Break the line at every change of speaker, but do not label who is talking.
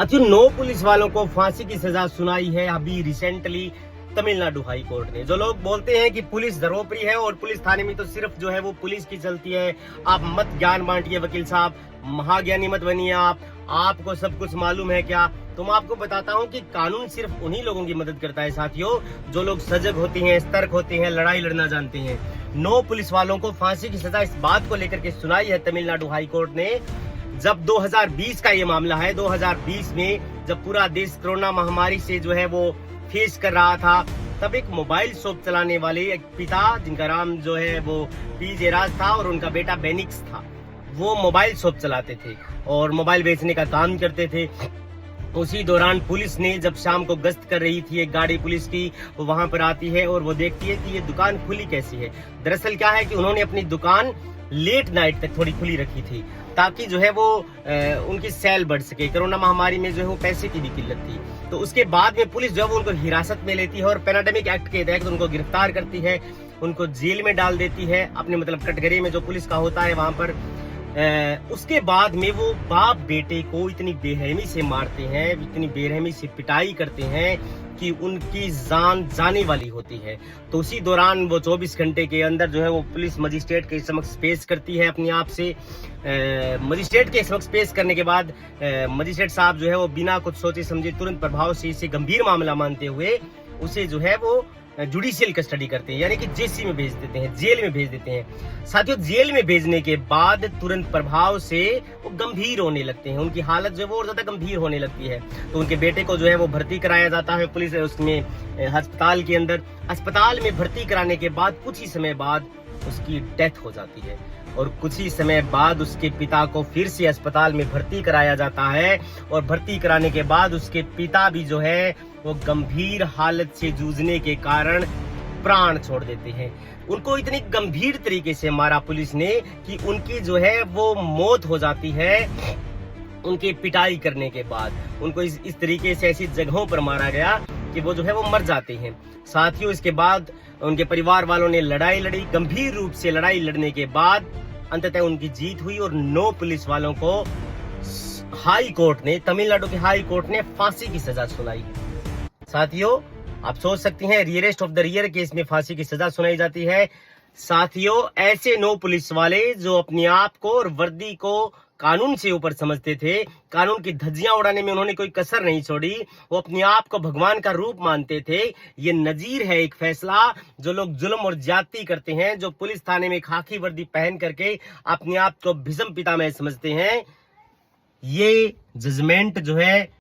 साथियों, 9 पुलिस वालों को फांसी की सजा सुनाई है अभी रिसेंटली तमिलनाडु हाई कोर्ट ने। जो लोग बोलते हैं कि पुलिस धरोपरी है और पुलिस थाने में तो सिर्फ जो है वो पुलिस की चलती है, आप मत ज्ञान बांटिए वकील साहब, महाज्ञानी मत बनिए आपको सब कुछ मालूम है क्या। तो मैं आपको बताता हूं कि कानून सिर्फ उन्हीं लोगों की मदद करता है साथियों, जो लोग सजग होते हैं, सतर्क होते हैं, लड़ाई लड़ना जानते हैं। 9 पुलिस वालों को फांसी की सजा इस बात को लेकर के सुनाई है तमिलनाडु हाई कोर्ट ने। जब 2020 का ये मामला है, 2020 में जब पूरा देश कोरोना महामारी से जो है वो फेस कर रहा था, तब एक मोबाइल शॉप चलाने वाले एक पिता, जिनका नाम जो है वो पी जयराज था और उनका बेटा बेनिक्स था, वो मोबाइल शॉप चलाते थे और मोबाइल बेचने का काम करते थे। उसी दौरान पुलिस ने जब शाम को गश्त कर रही थी, एक गाड़ी पुलिस की वो वहां पर आती है और वो देखती है कि ये दुकान खुली कैसी है। दरअसल क्या है कि उन्होंने अपनी दुकान लेट नाइट तक थोड़ी खुली रखी थी ताकि जो है वो उनकी सेल बढ़ सके। कोरोना महामारी में जो है वो पैसे की भी किल्लत थी। तो उसके बाद में पुलिस जो है वो उनको हिरासत में लेती है और पैराडेमिक एक्ट के तहत उनको गिरफ्तार करती है, उनको जेल में डाल देती है, अपने मतलब कटघरे में जो पुलिस का होता है वहां पर। उसके बाद में वो बाप बेटे को इतनी बेरहमी से मारते हैं, इतनी बेरहमी से पिटाई करते हैं कि उनकी जान जाने वाली होती है। तो उसी दौरान वो 24 घंटे के अंदर जो है वो पुलिस मजिस्ट्रेट के समक्ष पेश करती है अपने आप से। मजिस्ट्रेट के समक्ष पेश करने के बाद मजिस्ट्रेट साहब जो है वो बिना कुछ सोचे समझे तुरंत प्रभाव से इसे गंभीर मामला मानते हुए उसे जो है वो जुडिशियल कस्टडी करते हैं, यानी कि जेसी में भेज देते हैं, जेल में भेज देते हैं। साथियों, जेल में भेजने के बाद तुरंत प्रभाव से वो गंभीर होने लगते हैं, उनकी हालत जो है वो और ज्यादा गंभीर होने लगती है। तो उनके बेटे को जो है वो भर्ती कराया जाता है पुलिस उसमें अस्पताल के अंदर। अस्पताल में भर्ती कराने के बाद कुछ ही समय बाद उसकी डेथ हो जाती है और कुछ ही समय बाद उसके पिता को फिर से अस्पताल में भर्ती कराया जाता है और भर्ती कराने के बाद उसके पिता भी जो है वो गंभीर हालत से जूझने के कारण प्राण छोड़ देते हैं। उनको इतनी गंभीर तरीके से मारा पुलिस ने कि उनकी जो है वो मौत हो जाती है। उनकी पिटाई करने के बाद उनको इस तरीके से ऐसी जगहों पर मारा गया कि वो जो है वो मर जाते हैं। साथियों, इसके बाद उनके परिवार वालों ने लड़ाई लड़ी, गंभीर रूप से लड़ाई लड़ने के बाद अंततः उनकी जीत हुई और 9 पुलिस वालों को हाई कोर्ट ने, तमिलनाडु के हाई कोर्ट ने फांसी की सजा सुनाई। साथियों, आप सोच सकती हैं rarest of the rear case में फांसी की सजा सुनाई जाती है। साथियों, ऐसे 9 पुलिस वाले जो अपने आप को और वर्दी को कानून से ऊपर समझते थे, कानून की धज्जियां उड़ाने में उन्होंने कोई कसर नहीं छोड़ी, वो अपने आप को भगवान का रूप मानते थे। ये नजीर है एक फैसला, जो लोग जुल्म और ज्यादती करते हैं, जो पुलिस थाने में खाकी वर्दी पहन करके अपने आप को भीष्म पितामह समझते हैं, ये जजमेंट जो है